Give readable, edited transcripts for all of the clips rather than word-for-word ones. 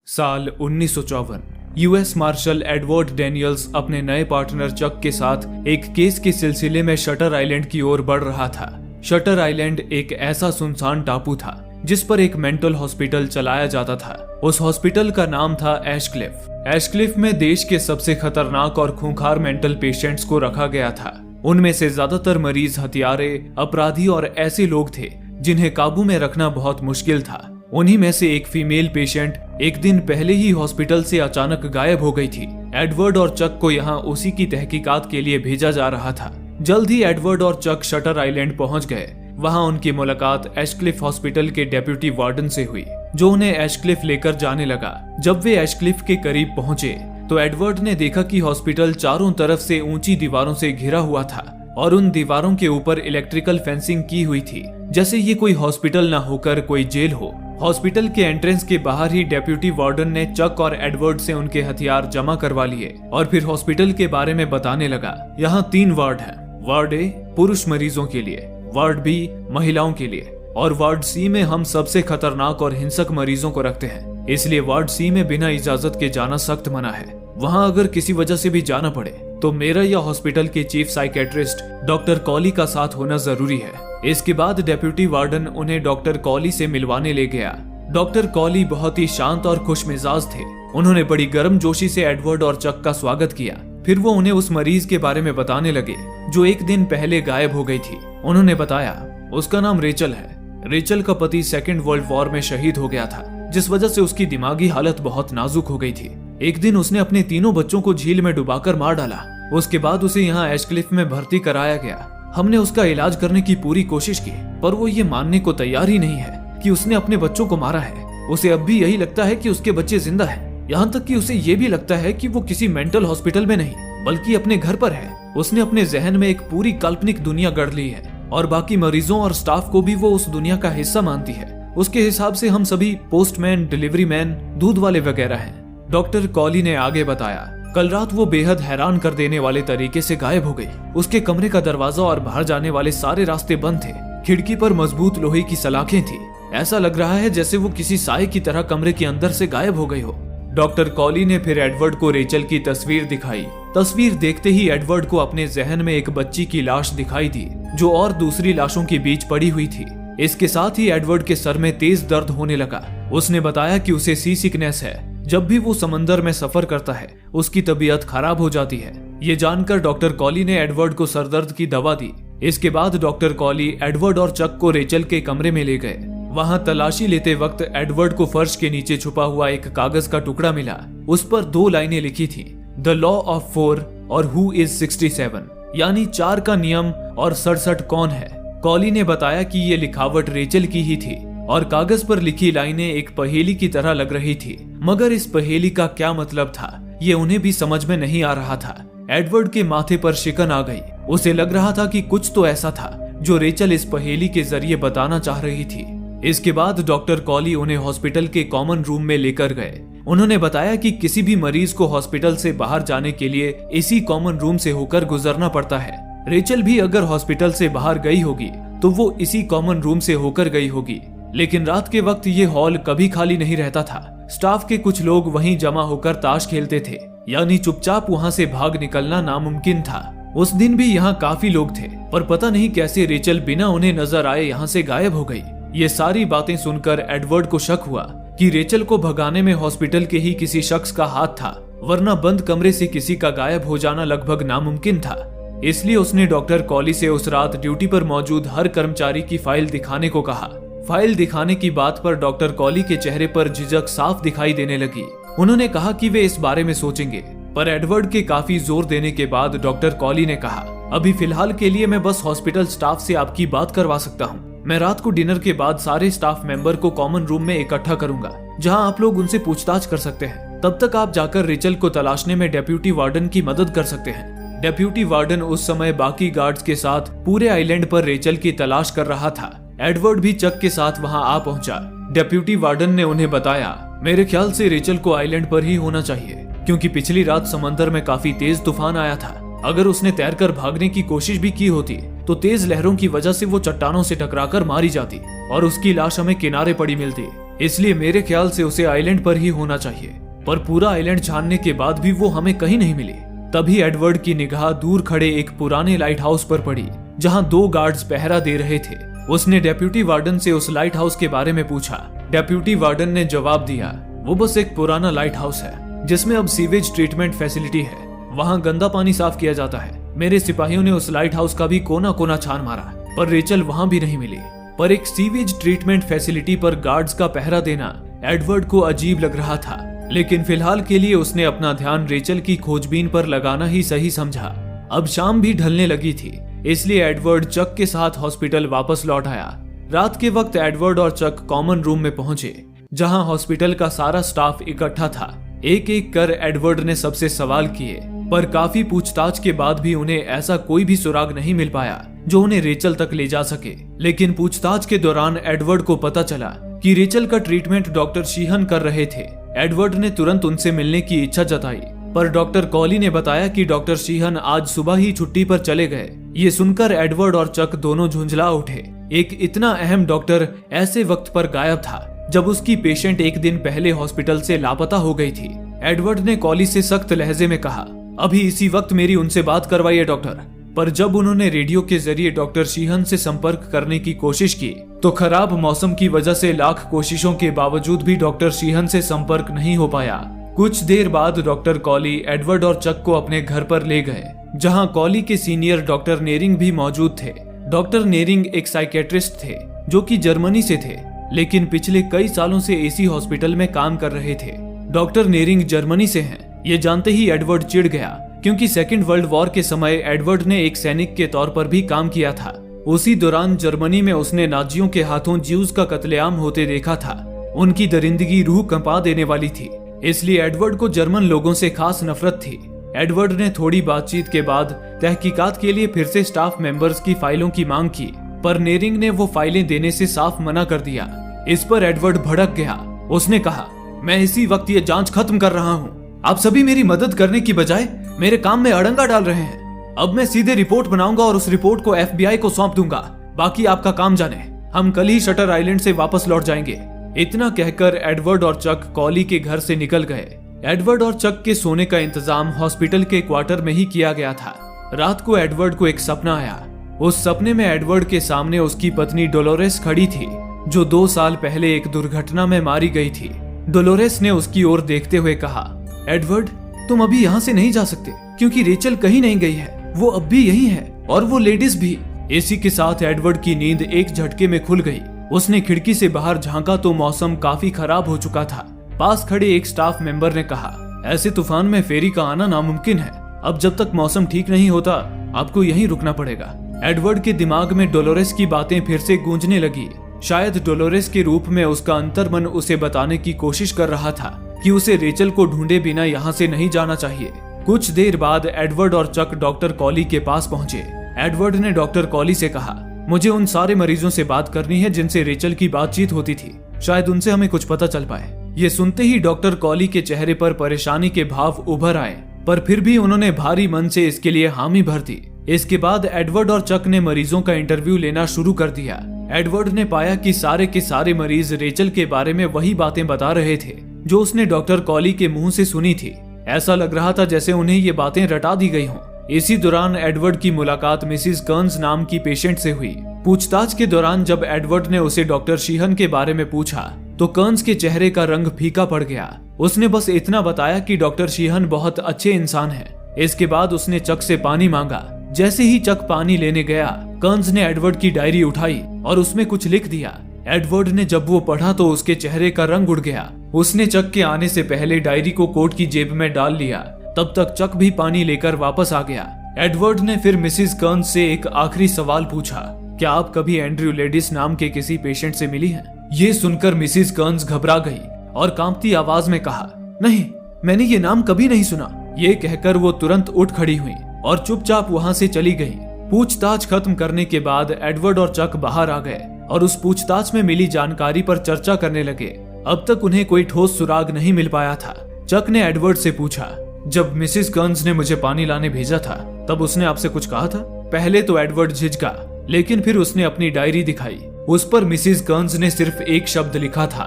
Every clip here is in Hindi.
साल 1954 यूएस मार्शल एडवर्ड डैनियल्स अपने नए पार्टनर चक के साथ एक केस के सिलसिले में शटर आइलैंड की ओर बढ़ रहा था। शटर आइलैंड एक ऐसा सुनसान टापू था जिस पर एक मेंटल हॉस्पिटल चलाया जाता था। उस हॉस्पिटल का नाम था एशक्लिफ। एशक्लिफ में देश के सबसे खतरनाक और खूंखार मेंटल पेशेंट्स को रखा गया था। उनमें से ज्यादातर मरीज हत्यारे, अपराधी और ऐसे लोग थे जिन्हें काबू में रखना बहुत मुश्किल था। उन्हीं में से एक फीमेल पेशेंट एक दिन पहले ही हॉस्पिटल से अचानक गायब हो गई थी। एडवर्ड और चक को यहाँ उसी की तहकीकात के लिए भेजा जा रहा था। जल्द ही एडवर्ड और चक शटर आइलैंड पहुंच गए। वहां उनकी मुलाकात एशक्लिफ हॉस्पिटल के डेप्यूटी वार्डन से हुई, जो उन्हें एशक्लिफ लेकर जाने लगा। जब वे एशक्लिफ के करीब पहुंचे तो एडवर्ड ने देखा कि हॉस्पिटल चारों तरफ से ऊंची दीवारों से घिरा हुआ था और उन दीवारों के ऊपर इलेक्ट्रिकल फेंसिंग की हुई थी, जैसे ये कोई हॉस्पिटल न होकर कोई जेल हो। हॉस्पिटल के एंट्रेंस के बाहर ही डेप्यूटी वार्डन ने चक और एडवर्ड से उनके हथियार जमा करवा लिए और फिर हॉस्पिटल के बारे में बताने लगा। यहाँ 3 वार्ड हैं। वार्ड ए पुरुष मरीजों के लिए, वार्ड बी महिलाओं के लिए और वार्ड सी में हम सबसे खतरनाक और हिंसक मरीजों को रखते हैं। इसलिए वार्ड सी में बिना इजाजत के जाना सख्त मना है। वहाँ अगर किसी वजह से भी जाना पड़े तो मेरा या हॉस्पिटल के चीफ साइकेट्रिस्ट डॉक्टर कॉली का साथ होना जरूरी है। इसके बाद डेप्यूटी वार्डन उन्हें डॉक्टर कॉली से मिलवाने ले गया। डॉक्टर कॉली बहुत ही शांत और खुशमिजाज थे। उन्होंने बड़ी गर्मजोशी से एडवर्ड और चक का स्वागत किया। फिर वो उन्हें उस मरीज के बारे में बताने लगे जो एक दिन पहले गायब हो गई थी। उन्होंने बताया उसका नाम रेचल है। रेचल का पति 2nd वर्ल्ड वॉर में शहीद हो गया था, जिस वजह से उसकी दिमागी हालत बहुत नाजुक हो गई थी। एक दिन उसने अपने 3 बच्चों को झील में डुबाकर मार डाला। उसके बाद उसे यहाँ एशक्लिफ में भर्ती कराया गया। हमने उसका इलाज करने की पूरी कोशिश की, पर वो ये मानने को तैयार ही नहीं है कि उसने अपने बच्चों को मारा है। उसे अब भी यही लगता है कि उसके बच्चे जिंदा हैं। यहाँ तक कि उसे ये भी लगता है कि वो किसी मेंटल हॉस्पिटल में नहीं बल्कि अपने घर पर है। उसने अपने जहन में एक पूरी काल्पनिक दुनिया गढ़ ली है और बाकी मरीजों और स्टाफ को भी वो उस दुनिया का हिस्सा मानती है। उसके हिसाब से हम सभी पोस्टमैन, डिलीवरी मैन, दूध वाले वगैरह हैं। डॉक्टर कॉली ने आगे बताया, कल रात वो बेहद हैरान कर देने वाले तरीके से गायब हो गई। उसके कमरे का दरवाजा और बाहर जाने वाले सारे रास्ते बंद थे। खिड़की पर मजबूत लोहे की सलाखें थी। ऐसा लग रहा है जैसे वो किसी साए की तरह कमरे के अंदर से गायब हो गई हो। डॉक्टर कॉली ने फिर एडवर्ड को रेचल की तस्वीर दिखाई। तस्वीर देखते ही एडवर्ड को अपने जहन में एक बच्ची की लाश दिखाई दी, जो और दूसरी लाशों के बीच पड़ी हुई थी। इसके साथ ही एडवर्ड के सर में तेज दर्द होने लगा। उसने बताया कि उसे सी सिकनेस है। जब भी वो समंदर में सफर करता है उसकी तबीयत खराब हो जाती है। ये जानकर डॉक्टर कॉली ने एडवर्ड को सरदर्द की दवा दी। इसके बाद डॉक्टर कॉली एडवर्ड और चक को रेचल के कमरे में ले गए। वहां तलाशी लेते वक्त एडवर्ड को फर्श के नीचे छुपा हुआ एक कागज का टुकड़ा मिला। उस पर 2 लाइनें लिखी थी, द लॉ ऑफ 4 और हु इज 67, यानी 4 का नियम और 67 कौन है। कॉली ने बताया कि ये लिखावट रेचल की ही थी और कागज पर लिखी लाइनें एक पहेली की तरह लग रही थी, मगर इस पहेली का क्या मतलब था ये उन्हें भी समझ में नहीं आ रहा था। एडवर्ड के माथे पर शिकन आ गई। उसे लग रहा था कि कुछ तो ऐसा था जो रेचल इस पहेली के जरिए बताना चाह रही थी। इसके बाद डॉक्टर कॉली उन्हें हॉस्पिटल के कॉमन रूम में लेकर गए। उन्होंने बताया कि किसी भी मरीज को हॉस्पिटल से बाहर जाने के लिए इसी कॉमन रूम से होकर गुजरना पड़ता है। रेचल भी अगर हॉस्पिटल से बाहर गई होगी तो वो इसी कॉमन रूम से होकर गई होगी। लेकिन रात के वक्त ये हॉल कभी खाली नहीं रहता था। स्टाफ के कुछ लोग वहीं जमा होकर ताश खेलते थे, यानी चुपचाप वहां से भाग निकलना नामुमकिन था। उस दिन भी यहाँ काफी लोग थे, पर पता नहीं कैसे रेचल बिना उन्हें नजर आए यहाँ से गायब हो गई। ये सारी बातें सुनकर एडवर्ड को शक हुआ कि रेचल को भगाने में हॉस्पिटल के ही किसी शख्स का हाथ था, वरना बंद कमरे से किसी का गायब हो जाना लगभग नामुमकिन था। इसलिए उसने डॉक्टर कॉली से उस रात ड्यूटी पर मौजूद हर कर्मचारी की फाइल दिखाने को कहा। फाइल दिखाने की बात पर डॉक्टर कॉली के चेहरे पर झिझक साफ दिखाई देने लगी। उन्होंने कहा कि वे इस बारे में सोचेंगे, पर एडवर्ड के काफी जोर देने के बाद डॉक्टर कॉली ने कहा, अभी फिलहाल के लिए मैं बस हॉस्पिटल स्टाफ से आपकी बात करवा सकता हूँ। मैं रात को डिनर के बाद सारे स्टाफ मेंबर को कॉमन रूम में इकट्ठा करूंगा, जहाँ आप लोग उनसे पूछताछ कर सकते हैं। तब तक आप जाकर रेचल को तलाशने में डेप्यूटी वार्डन की मदद कर सकते हैं। डेप्यूटी वार्डन उस समय बाकी गार्ड्स के साथ पूरे आइलैंड पर रेचल की तलाश कर रहा था। एडवर्ड भी चक के साथ वहां आ पहुंचा। डेप्यूटी वार्डन ने उन्हें बताया, मेरे ख्याल से रेचल को आइलैंड पर ही होना चाहिए, क्योंकि पिछली रात समंदर में काफी तेज तूफान आया था। अगर उसने तैरकर भागने की कोशिश भी की होती तो तेज लहरों की वजह से वो चट्टानों से टकराकर मारी जाती और उसकी लाश हमें किनारे पड़ी मिलती। इसलिए मेरे ख्याल से उसे आइलैंड पर ही होना चाहिए, पर पूरा आइलैंड छानने के बाद भी वो हमें कहीं नहीं मिली। तभी एडवर्ड की निगाह दूर खड़े एक पुराने लाइट हाउस पर पड़ी, जहां 2 गार्ड्स पहरा दे रहे थे। उसने डेप्यूटी वार्डन से उस लाइट हाउस के बारे में पूछा। डेप्यूटी वार्डन ने जवाब दिया, वो बस एक पुराना लाइट हाउस है जिसमें अब सीवेज ट्रीटमेंट फैसिलिटी है, वहाँ गंदा पानी साफ किया जाता है। मेरे सिपाहियों ने उस लाइट हाउस का भी कोना कोना छान मारा, पर रेचल वहाँ भी नहीं मिली। पर एक सीवेज ट्रीटमेंट फैसिलिटी पर गार्ड्स का पहरा देना एडवर्ड को अजीब लग रहा था, लेकिन फिलहाल के लिए उसने अपना ध्यान रेचल की खोजबीन पर लगाना ही सही समझा। अब शाम भी ढलने लगी थी, इसलिए एडवर्ड चक के साथ हॉस्पिटल वापस लौट आया। रात के वक्त एडवर्ड और चक कॉमन रूम में पहुंचे, जहां हॉस्पिटल का सारा स्टाफ इकट्ठा था। एक एक कर एडवर्ड ने सबसे सवाल किए, पर काफी पूछताछ के बाद भी उन्हें ऐसा कोई भी सुराग नहीं मिल पाया जो उन्हें रेचल तक ले जा सके। लेकिन पूछताछ के दौरान एडवर्ड को पता चला कि रेचल का ट्रीटमेंट डॉक्टर शीहन कर रहे थे। एडवर्ड ने तुरंत उनसे मिलने की इच्छा जताई, पर डॉक्टर कॉली ने बताया कि डॉक्टर शीहन आज सुबह ही छुट्टी पर चले गए। ये सुनकर एडवर्ड और चक दोनों झुंझला उठे। एक इतना अहम डॉक्टर ऐसे वक्त पर गायब था जब उसकी पेशेंट एक दिन पहले हॉस्पिटल से लापता हो गई थी। एडवर्ड ने कॉली से सख्त लहजे में कहा, अभी इसी वक्त मेरी उनसे बात करवाइए डॉक्टर। पर जब उन्होंने रेडियो के जरिए डॉक्टर शीहन से संपर्क करने की कोशिश की तो खराब मौसम की वजह से लाख कोशिशों के बावजूद भी डॉक्टर शीहन से संपर्क नहीं हो पाया। कुछ देर बाद डॉक्टर कॉली एडवर्ड और चक को अपने घर पर ले गए, जहां कॉली के सीनियर डॉक्टर नेरिंग भी मौजूद थे। डॉक्टर नेरिंग एक साइकेट्रिस्ट थे जो कि जर्मनी से थे, लेकिन पिछले कई सालों से इसी हॉस्पिटल में काम कर रहे थे। डॉक्टर नेरिंग जर्मनी से हैं, ये जानते ही एडवर्ड चिढ़ गया, क्योंकि सेकेंड वर्ल्ड वॉर के समय एडवर्ड ने एक सैनिक के तौर पर भी काम किया था। उसी दौरान जर्मनी में उसने नाजियों के हाथों ज्यूज का कत्लेआम होते देखा था। उनकी दरिंदगी रूह कंपा देने वाली थी, इसलिए एडवर्ड को जर्मन लोगों से खास नफरत थी। एडवर्ड ने थोड़ी बातचीत के बाद तहकीकात के लिए फिर से स्टाफ मेंबर्स की फाइलों की मांग की, पर नेरिंग ने वो फाइलें देने से साफ मना कर दिया। इस पर एडवर्ड भड़क गया। उसने कहा, मैं इसी वक्त ये जांच खत्म कर रहा हूँ। आप सभी मेरी मदद करने की बजाय मेरे काम में अड़ंगा डाल रहे हैं। अब मैं सीधे रिपोर्ट बनाऊंगा और उस रिपोर्ट को FBI को सौंप दूंगा। बाकी आपका काम जाने। हम कल ही शटर आइलैंड से वापस लौट जाएंगे। इतना कहकर एडवर्ड और चक कॉली के घर से निकल गए। एडवर्ड और चक के सोने का इंतजाम हॉस्पिटल के क्वार्टर में ही किया गया था। रात को एडवर्ड को एक सपना आया। उस सपने में एडवर्ड के सामने उसकी पत्नी डोलोरेस खड़ी थी, जो 2 साल पहले एक दुर्घटना में मारी गई थी। डोलोरेस ने उसकी ओर देखते हुए कहा, एडवर्ड, तुम अभी यहाँ से नहीं जा सकते, क्योंकि रेचल कहीं नहीं गई है। वो अब भी यही है, और वो लेडीज भी। इसी के साथ एडवर्ड की नींद एक झटके में खुल गई। उसने खिड़की से बाहर झांका तो मौसम काफी खराब हो चुका था। पास खड़े एक स्टाफ मेंबर ने कहा, ऐसे तूफान में फेरी का आना नामुमकिन है। अब जब तक मौसम ठीक नहीं होता, आपको यहीं रुकना पड़ेगा। एडवर्ड के दिमाग में डोलोरेस की बातें फिर से गूंजने लगी। शायद डोलोरेस के रूप में उसका अंतर्मन उसे बताने की कोशिश कर रहा था कि उसे रेचल को ढूंढे बिना यहाँ से नहीं जाना चाहिए। कुछ देर बाद एडवर्ड और चक डॉक्टर कॉली के पास पहुंचे। एडवर्ड ने डॉक्टर कॉली से कहा, मुझे उन सारे मरीजों से बात करनी है जिनसे रेचल की बातचीत होती थी। शायद उनसे हमें कुछ पता चल पाए। ये सुनते ही डॉक्टर कॉली के चेहरे पर परेशानी के भाव उभर आए, पर फिर भी उन्होंने भारी मन से इसके लिए हामी भर दी। इसके बाद एडवर्ड और चक ने मरीजों का इंटरव्यू लेना शुरू कर दिया। एडवर्ड ने पाया कि सारे के सारे मरीज रेचल के बारे में वही बातें बता रहे थे जो उसने डॉक्टर कॉली के मुंह से सुनी थी। ऐसा लग रहा था जैसे उन्हें ये बातें रटा दी गई हों। इसी दौरान एडवर्ड की मुलाकात मिसिस कर्न्स नाम की पेशेंट से हुई। पूछताछ के दौरान जब एडवर्ड ने उसे डॉक्टर शीहन के बारे में पूछा तो कर्न्स के चेहरे का रंग फीका पड़ गया। उसने बस इतना बताया कि डॉक्टर शीहन बहुत अच्छे इंसान हैं। इसके बाद उसने चक से पानी मांगा। जैसे ही चक पानी लेने गया, कर्न्स ने एडवर्ड की डायरी उठाई और उसमें कुछ लिख दिया। एडवर्ड ने जब वो पढ़ा तो उसके चेहरे का रंग उड़ गया। उसने चक के आने से पहले डायरी को कोट की जेब में डाल लिया। तब तक चक भी पानी लेकर वापस आ गया। एडवर्ड ने फिर मिसिस कर्न्स से एक आखिरी सवाल पूछा, क्या आप कभी एंड्रयू लेडिस नाम के किसी पेशेंट से मिली हैं? ये सुनकर मिसिस कर्न्स घबरा गई और कांपती आवाज में कहा, नहीं, मैंने ये नाम कभी नहीं सुना। ये कहकर वो तुरंत उठ खड़ी हुई और चुपचाप वहां से चली गई। पूछताछ खत्म करने के बाद एडवर्ड और चक बाहर आ गए और उस पूछताछ में मिली जानकारी पर चर्चा करने लगे। अब तक उन्हें कोई ठोस सुराग नहीं मिल पाया था। चक ने एडवर्ड से पूछा, जब मिसिस कर्न्स ने मुझे पानी लाने भेजा था तब उसने आपसे कुछ कहा था? पहले तो एडवर्ड झिझका, लेकिन फिर उसने अपनी डायरी दिखाई। उस पर मिसिस कर्न्स ने सिर्फ एक शब्द लिखा था,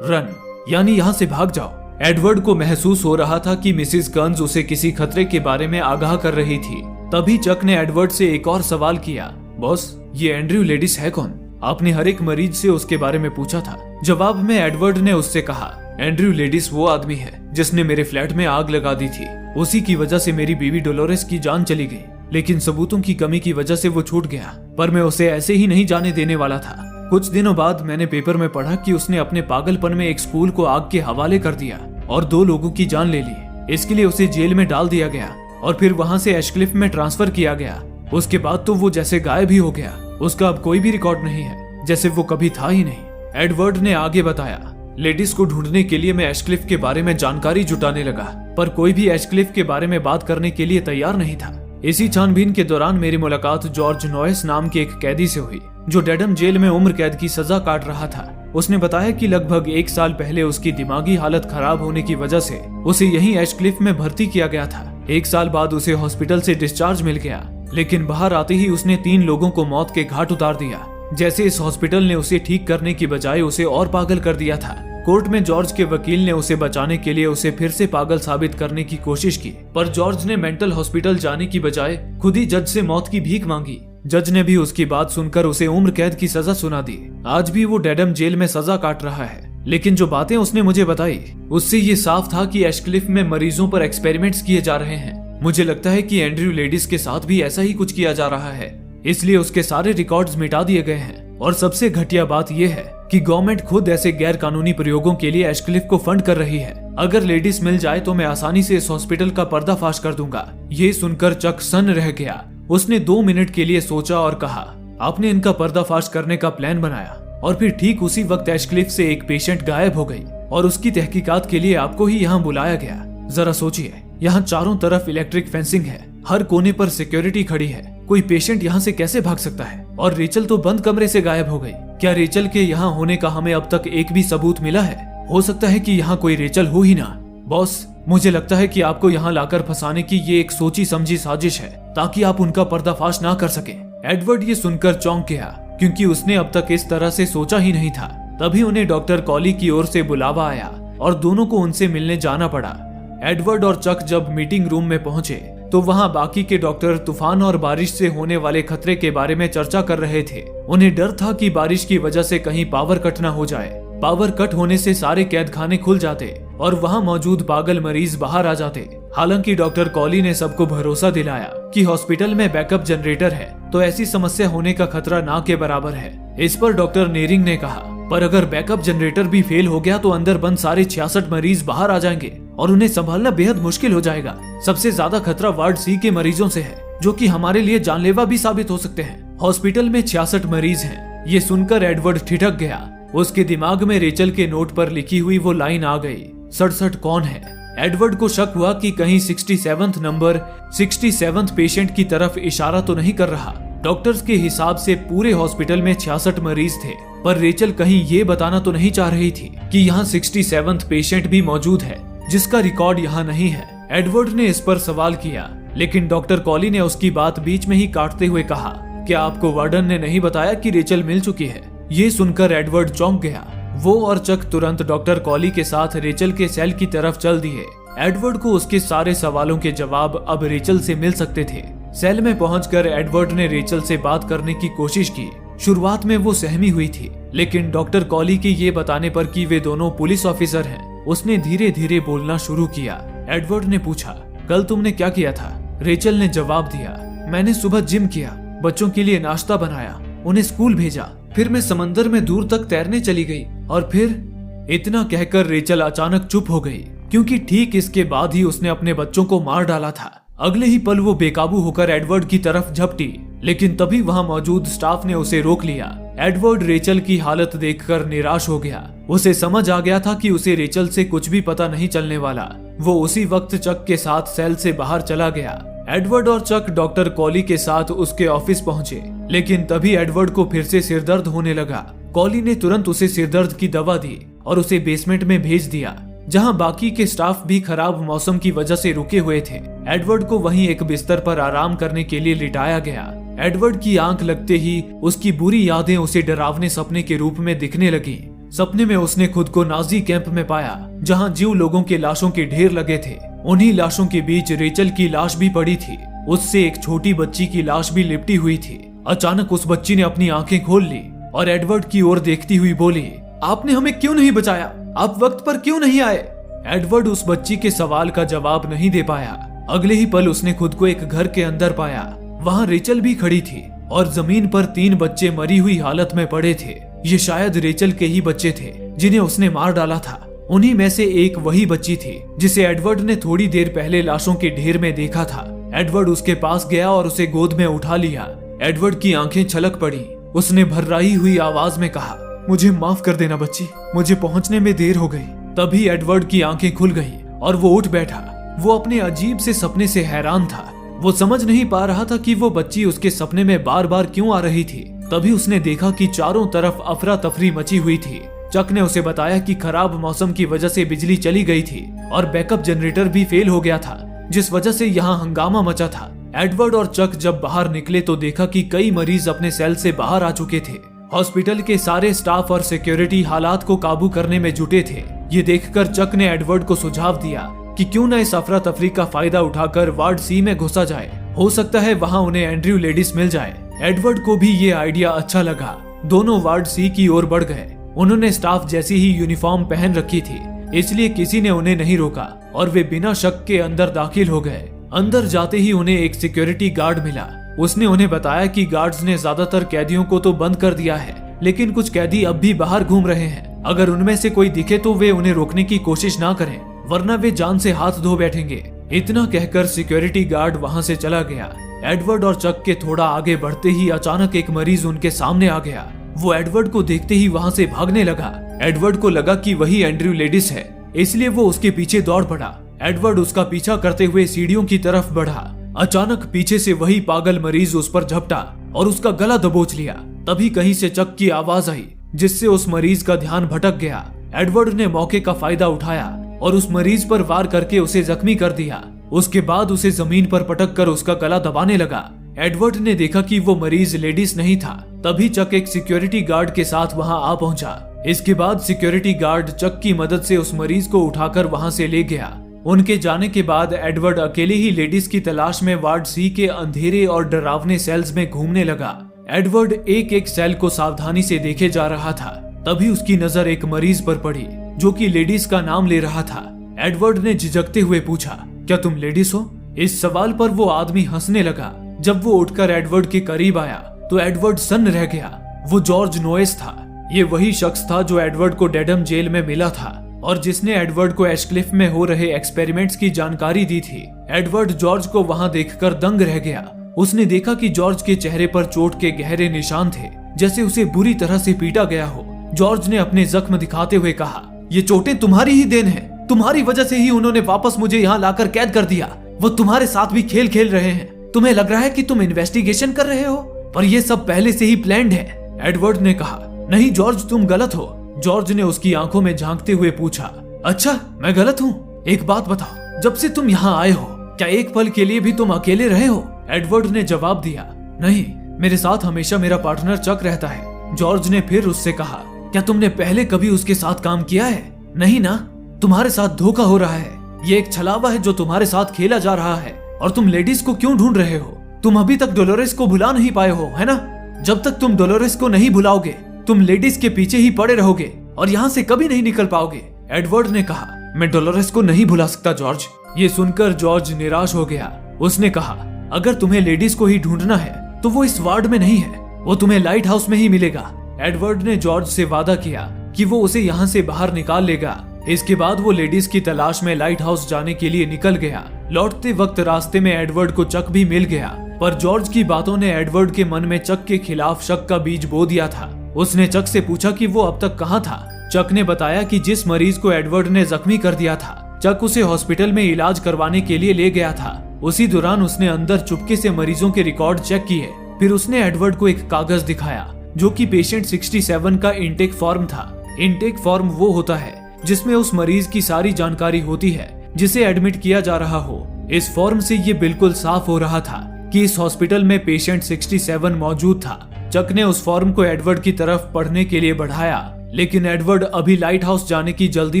रन, यानी यहाँ से भाग जाओ। एडवर्ड को महसूस हो रहा था कि मिसिस कर्न्स उसे किसी खतरे के बारे में आगाह कर रही थी। तभी चक ने एडवर्ड से एक और सवाल किया, बॉस ये एंड्रयू लेडिस है कौन? आपने हर एक मरीज से उसके बारे में पूछा था। जवाब में एडवर्ड ने उससे कहा, एंड्रयू लेडिस वो आदमी है जिसने मेरे फ्लैट में आग लगा दी थी। उसी की वजह से मेरी बीवी डोलोरेस की जान चली गई, लेकिन सबूतों की कमी की वजह से वो छूट गया, पर मैं उसे ऐसे ही नहीं जाने देने वाला था। कुछ दिनों बाद मैंने पेपर में पढ़ा कि उसने अपने पागलपन में एक स्कूल को आग के हवाले कर दिया और 2 लोगों की जान ले ली। इसके लिए उसे जेल में डाल दिया गया और फिर वहां से एशक्लिफ में ट्रांसफर किया गया। उसके बाद तो वो जैसे गायब ही हो गया। उसका अब कोई भी रिकॉर्ड नहीं है, जैसे वो कभी था ही नहीं। एडवर्ड ने आगे बताया, लेडीज को ढूंढने के लिए मैं एशक्लिफ के बारे में जानकारी जुटाने लगा, पर कोई भी एशक्लिफ के बारे में बात करने के लिए तैयार नहीं था। इसी छानबीन के दौरान मेरी मुलाकात जॉर्ज नॉयस नाम के एक कैदी से हुई जो डेडम जेल में उम्र कैद की सजा काट रहा था। उसने बताया कि लगभग 1 साल पहले उसकी दिमागी हालत खराब होने की वजह से उसे यहीं एशक्लिफ में भर्ती किया गया था। 1 साल बाद उसे हॉस्पिटल से डिस्चार्ज मिल गया, लेकिन बाहर आते ही उसने 3 लोगों को मौत के घाट उतार दिया। जैसे इस हॉस्पिटल ने उसे ठीक करने की बजाय उसे और पागल कर दिया था। कोर्ट में जॉर्ज के वकील ने उसे बचाने के लिए उसे फिर से पागल साबित करने की कोशिश की, पर जॉर्ज ने मेंटल हॉस्पिटल जाने की बजाय खुद ही जज से मौत की भीख मांगी। जज ने भी उसकी बात सुनकर उसे उम्र कैद की सजा सुना दी। आज भी वो डेडम जेल में सजा काट रहा है, लेकिन जो बातें उसने मुझे बताई उससे ये साफ था कि एशक्लिफ में मरीजों पर एक्सपेरिमेंट्स किए जा रहे हैं। मुझे लगता है कि एंड्रयू लेडीज के साथ भी ऐसा ही कुछ किया जा रहा है, इसलिए उसके सारे रिकॉर्ड्स मिटा दिए गए हैं। और सबसे घटिया बात यह है कि गवर्नमेंट खुद ऐसे गैर कानूनी प्रयोगों के लिए एशक्लिफ को फंड कर रही है। अगर लेडीज मिल जाए तो मैं आसानी से इस हॉस्पिटल का पर्दाफाश कर दूंगा। ये सुनकर चक सन्न रह गया। उसने 2 मिनट के लिए सोचा और कहा, आपने इनका पर्दाफाश करने का प्लान बनाया और फिर ठीक उसी वक्त एशक्लिफ से एक पेशेंट गायब हो गई और उसकी तहकीकात के लिए आपको ही यहाँ बुलाया गया। जरा सोचिए, यहाँ चारों तरफ इलेक्ट्रिक फेंसिंग है, हर कोने पर सिक्योरिटी खड़ी है। कोई पेशेंट यहाँ से कैसे भाग सकता है? और रेचल तो बंद कमरे से गायब हो गई। क्या रेचल के यहाँ होने का हमें अब तक एक भी सबूत मिला है? हो सकता है कि यहाँ कोई रेचल हो ही ना। बॉस, मुझे लगता है कि आपको यहाँ लाकर फंसाने की ये एक सोची समझी साजिश है ताकि आप उनका पर्दाफाश ना कर सके। एडवर्ड ये सुनकर चौंक गया, क्योंकि उसने अब तक इस तरह से सोचा ही नहीं था। तभी उन्हें डॉक्टर कॉली की ओर से बुलावा आया और दोनों को उनसे मिलने जाना पड़ा। एडवर्ड और चक जब मीटिंग रूम में पहुंचे तो वहां बाकी के डॉक्टर तूफान और बारिश से होने वाले खतरे के बारे में चर्चा कर रहे थे। उन्हें डर था कि बारिश की वजह से कहीं पावर कट न हो जाए। पावर कट होने से सारे कैद खाने खुल जाते और वहां मौजूद पागल मरीज बाहर आ जाते। हालांकि डॉक्टर कॉली ने सबको भरोसा दिलाया कि हॉस्पिटल में बैकअप जनरेटर है, तो ऐसी समस्या होने का खतरा ना के बराबर है। इस पर डॉक्टर नेरिंग ने कहा, पर अगर बैकअप जनरेटर भी फेल हो गया तो अंदर बंद सारे 66 मरीज बाहर आ जाएंगे और उन्हें संभालना बेहद मुश्किल हो जाएगा। सबसे ज्यादा खतरा वार्ड सी के मरीजों से है, जो कि हमारे लिए जानलेवा भी साबित हो सकते हैं। हॉस्पिटल में 66 मरीज हैं। ये सुनकर एडवर्ड ठिठक गया। उसके दिमाग में रेचल के नोट पर लिखी हुई वो लाइन आ गई, 67 कौन है? एडवर्ड को शक हुआ कि कहीं 67th नंबर 67th पेशेंट की तरफ इशारा तो नहीं कर रहा। डॉक्टर्स के हिसाब से पूरे हॉस्पिटल में 66 मरीज थे, पर रेचल कहीं ये बताना तो नहीं चाह रही थी कि यहाँ 67th पेशेंट भी मौजूद है जिसका रिकॉर्ड यहाँ नहीं है। एडवर्ड ने इस पर सवाल किया, लेकिन डॉक्टर कॉली ने उसकी बात बीच में ही काटते हुए कहा, क्या आपको वार्डन ने नहीं बताया कि रेचल मिल चुकी है? ये सुनकर एडवर्ड चौंक गया। वो और चक तुरंत डॉक्टर कॉली के साथ रेचल के सेल की तरफ चल दिए। एडवर्ड को उसके सारे सवालों के जवाब अब रेचल से मिल सकते थे। सेल में पहुंचकर एडवर्ड ने रेचल से बात करने की कोशिश की। शुरुआत में वो सहमी हुई थी, लेकिन डॉक्टर कॉली के ये बताने पर कि वे दोनों पुलिस ऑफिसर हैं, उसने धीरे धीरे बोलना शुरू किया। एडवर्ड ने पूछा, कल तुमने क्या किया था? रेचल ने जवाब दिया, मैंने सुबह जिम किया, बच्चों के लिए नाश्ता बनाया, उन्हें स्कूल भेजा, फिर मैं समंदर में दूर तक तैरने चली गई और फिर। इतना कहकर रेचल अचानक चुप हो गई, क्योंकि ठीक इसके बाद ही उसने अपने बच्चों को मार डाला था। अगले ही पल वो बेकाबू होकर एडवर्ड की तरफ झपटी, लेकिन तभी वहां मौजूद स्टाफ ने उसे रोक लिया। एडवर्ड रेचल की हालत देखकर निराश हो गया। उसे समझ आ गया था कि उसे रेचल से कुछ भी पता नहीं चलने वाला। वो उसी वक्त चक के साथ सेल से बाहर चला गया। एडवर्ड और चक डॉक्टर कॉली के साथ उसके ऑफिस पहुंचे, लेकिन तभी एडवर्ड को फिर से सिरदर्द होने लगा। कॉली ने तुरंत उसे सिरदर्द की दवा दी और उसे बेसमेंट में भेज दिया, जहां बाकी के स्टाफ भी खराब मौसम की वजह से रुके हुए थे। एडवर्ड को वहीं एक बिस्तर पर आराम करने के लिए लिटाया गया। एडवर्ड की आंख लगते ही उसकी बुरी यादें उसे डरावने सपने के रूप में दिखने लगी। सपने में उसने खुद को नाजी कैंप में पाया जहां जीव लोगों के लाशों के ढेर लगे थे। उन्हीं लाशों के बीच रेचल की लाश भी पड़ी थी। उससे एक छोटी बच्ची की लाश भी लिपटी हुई थी। अचानक उस बच्ची ने अपनी आंखें खोल ली और एडवर्ड की ओर देखती हुई बोली, आपने हमें क्यों नहीं बचाया? आप वक्त पर क्यों नहीं आए? एडवर्ड उस बच्ची के सवाल का जवाब नहीं दे पाया। अगले ही पल उसने खुद को एक घर के अंदर पाया। वहाँ रेचल भी खड़ी थी और जमीन पर 3 बच्चे मरी हुई हालत में पड़े थे। ये शायद रेचल के ही बच्चे थे जिन्हें उसने मार डाला था। उन्हीं में से एक वही बच्ची थी जिसे एडवर्ड ने थोड़ी देर पहले लाशों के ढेर में देखा था। एडवर्ड उसके पास गया और उसे गोद में उठा लिया। एडवर्ड की आंखें छलक पड़ी। उसने भर्राई हुई आवाज में कहा, मुझे माफ कर देना बच्ची, मुझे पहुंचने में देर हो गई। तभी एडवर्ड की आंखें खुल गईं और वो उठ बैठा। वो अपने अजीब से सपने से हैरान था। वो समझ नहीं पा रहा था कि वो बच्ची उसके सपने में बार बार क्यों आ रही थी। तभी उसने देखा कि चारों तरफ अफरा तफरी मची हुई थी। चक ने उसे बताया कि खराब मौसम की वजह से बिजली चली गई थी और बैकअप जनरेटर भी फेल हो गया था, जिस वजह से यहाँ हंगामा मचा था। एडवर्ड और चक जब बाहर निकले तो देखा कि कई मरीज अपने सेल से बाहर आ चुके थे। हॉस्पिटल के सारे स्टाफ और सिक्योरिटी हालात को काबू करने में जुटे थे। ये देखकर चक ने एडवर्ड को सुझाव दिया कि क्यों न इस अफरा तफरी का फायदा उठाकर वार्ड सी में घुसा जाए। हो सकता है वहाँ उन्हें एंड्रयू लेडीज मिल जाए। एडवर्ड को भी ये आइडिया अच्छा लगा। दोनों वार्ड सी की ओर बढ़ गए। उन्होंने स्टाफ जैसी ही यूनिफॉर्म पहन रखी थी, इसलिए किसी ने उन्हें नहीं रोका और वे बिना शक के अंदर दाखिल हो गए। अंदर जाते ही उन्हें एक सिक्योरिटी गार्ड मिला। उसने उन्हें बताया कि गार्ड्स ने ज्यादातर कैदियों को तो बंद कर दिया है, लेकिन कुछ कैदी अब भी बाहर घूम रहे हैं। अगर उनमें से कोई दिखे तो वे उन्हें रोकने की कोशिश ना करें, वरना वे जान से हाथ धो बैठेंगे। इतना कहकर सिक्योरिटी गार्ड वहां से चला गया। एडवर्ड और चक के थोड़ा आगे बढ़ते ही अचानक एक मरीज उनके सामने आ गया। वो एडवर्ड को देखते ही वहां से भागने लगा। एडवर्ड को लगा कि वही एंड्रयू लेडीज है, इसलिए वो उसके पीछे दौड़ पड़ा। एडवर्ड उसका पीछा करते हुए सीढ़ियों की तरफ बढ़ा। अचानक पीछे से वही पागल मरीज उस पर झपटा और उसका गला दबोच लिया। तभी कहीं से चक की आवाज आई, जिससे उस मरीज का ध्यान भटक गया। एडवर्ड ने मौके का फायदा उठाया और उस मरीज पर वार करके उसे जख्मी कर दिया। उसके बाद उसे जमीन पर पटक कर उसका गला दबाने लगा। एडवर्ड ने देखा कि वो मरीज लेडीज नहीं था। तभी चक एक सिक्योरिटी गार्ड के साथ वहां आ पहुंचा। इसके बाद सिक्योरिटी गार्ड चक की मदद से उस मरीज को उठाकर वहां से ले गया। उनके जाने के बाद एडवर्ड अकेले ही लेडीज की तलाश में वार्ड सी के अंधेरे और डरावने सेल्स में घूमने लगा। एडवर्ड एक एक सेल को सावधानी से देखे जा रहा था। तभी उसकी नजर एक मरीज पर पड़ी जो कि लेडीज का नाम ले रहा था। एडवर्ड ने झिझकते हुए पूछा, क्या तुम लेडीज हो? इस सवाल पर वो आदमी हंसने लगा। जब वो उठकर एडवर्ड के करीब आया तो एडवर्ड सन्न रह गया। वो जॉर्ज नोएस था। ये वही शख्स था जो एडवर्ड को डेडम जेल में मिला था और जिसने एडवर्ड को एशक्लिफ में हो रहे एक्सपेरिमेंट्स की जानकारी दी थी। एडवर्ड जॉर्ज को वहां देखकर दंग रह गया। उसने देखा कि जॉर्ज के चेहरे पर चोट के गहरे निशान थे, जैसे उसे बुरी तरह से पीटा गया हो। जॉर्ज ने अपने जख्म दिखाते हुए कहा, ये चोटें तुम्हारी ही देन है। तुम्हारी वजह से ही उन्होंने वापस मुझे यहाँ लाकर कैद कर दिया। वो तुम्हारे साथ भी खेल खेल रहे हैं। तुम्हें लग रहा है कि तुम इन्वेस्टिगेशन कर रहे हो, पर ये सब पहले से ही प्लान्ड है। एडवर्ड ने कहा, नहीं जॉर्ज, तुम गलत हो। जॉर्ज ने उसकी आंखों में झांकते हुए पूछा, अच्छा मैं गलत हूँ? एक बात बताओ, जब से तुम यहाँ आए हो क्या एक पल के लिए भी तुम अकेले रहे हो? एडवर्ड ने जवाब दिया, नहीं, मेरे साथ हमेशा मेरा पार्टनर चक रहता है। जॉर्ज ने फिर उससे कहा, क्या तुमने पहले कभी उसके साथ काम किया है? नहीं ना, तुम्हारे साथ धोखा हो रहा है। ये एक छलावा है जो तुम्हारे साथ खेला जा रहा है। और तुम लेडीज को क्यों ढूंढ रहे हो? तुम अभी तक डोलोरेस को भुला नहीं पाए हो, है ना? जब तक तुम डोलोरेस को नहीं भुलाओगे तुम लेडीज के पीछे ही पड़े रहोगे और यहाँ से कभी नहीं निकल पाओगे। एडवर्ड ने कहा, मैं डोलोरेस को नहीं भुला सकता जॉर्ज। ये सुनकर जॉर्ज निराश हो गया। उसने कहा, अगर तुम्हें लेडीज को ही ढूंढना है तो वो इस वार्ड में नहीं है, वो तुम्हें लाइट हाउस में ही मिलेगा। एडवर्ड ने जॉर्ज से वादा किया कि वो उसे यहाँ से बाहर निकाल लेगा। इसके बाद वो लेडीज की तलाश में लाइट हाउस जाने के लिए निकल गया। लौटते वक्त रास्ते में एडवर्ड को चक भी मिल गया, पर जॉर्ज की बातों ने एडवर्ड के मन में चक के खिलाफ शक का बीज बो दिया था। उसने चक से पूछा कि वो अब तक कहाँ था। चक ने बताया कि जिस मरीज को एडवर्ड ने जख्मी कर दिया था, चक उसे हॉस्पिटल में इलाज करवाने के लिए ले गया था। उसी दौरान उसने अंदर चुपके से मरीजों के रिकॉर्ड चेक किए। फिर उसने एडवर्ड को एक कागज दिखाया जो कि पेशेंट 67 का इंटेक फॉर्म था। इंटेक फॉर्म वो होता है जिसमें उस मरीज की सारी जानकारी होती है जिसे एडमिट किया जा रहा हो। इस फॉर्म से ये बिल्कुल साफ हो रहा था कि इस हॉस्पिटल में पेशेंट 67 मौजूद था। चक ने उस फॉर्म को एडवर्ड की तरफ पढ़ने के लिए बढ़ाया। लेकिन एडवर्ड अभी लाइट हाउस जाने की जल्दी